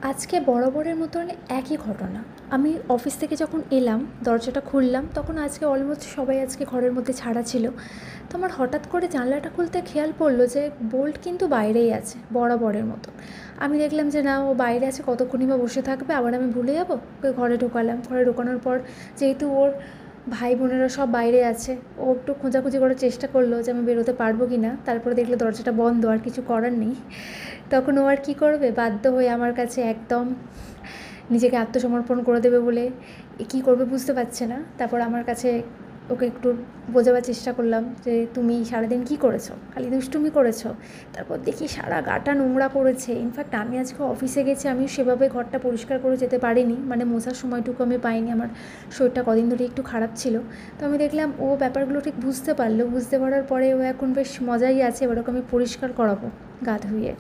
আজকে বরাবরের মতন একই ঘটনা। আমি অফিস থেকে যখন এলাম, দরজাটা খুললাম, তখন আজকে অলমোস্ট সবাই আজকে ঘরের মধ্যে ছাড়া ছিল। তো আমার হঠাৎ করে জানলাটা খুলতে খেয়াল পড়লো যে বোল্ট কিন্তু বাইরেই আছে বরাবরের মতো। আমি দেখলাম যে না, ও বাইরে আছে, কতক্ষণই বা বসে থাকবে, আবার আমি ভুলে যাবো। ওকে ঘরে ঢোকালাম। ঘরে ঢোকানোর পর যেহেতু ওর ভাই বোনেরা সব বাইরে আছে, ও একটু খোঁজাখুঁজি করার চেষ্টা করলো যে আমি বেরোতে পারবো কি না। তারপরে দেখলো দরজাটা বন্ধ, আর কিছু করার নেই। তখন ও আর কী করবে, বাধ্য হয়ে আমার কাছে একদম নিজেকে আত্মসমর্পণ করে দেবে বলে কী করবে বুঝতে পারছে না। তারপর আমার কাছে ওকে একটু বোঝাবার চেষ্টা করলাম যে তুমি সারাদিন কী করেছো, খালি দুষ্টুমি করেছো। তারপর দেখি সারা গাটা নোংরা পড়েছে। ইনফ্যাক্ট আমি আজকে অফিসে গেছি, আমি সেভাবে ঘরটা পরিষ্কার করে যেতে পারিনি, মানে মোছার সময়টুকু আমি পাইনি, আমার শরীরটা কদিন ধরে একটু খারাপ ছিল। তো আমি দেখলাম ও ব্যাপারগুলো ঠিক বুঝতে পারলো। বুঝতে পারার পরে ও এখন বেশ মজাই আছে, এবার ওকে আমি পরিষ্কার করাবো গা ধুয়ে।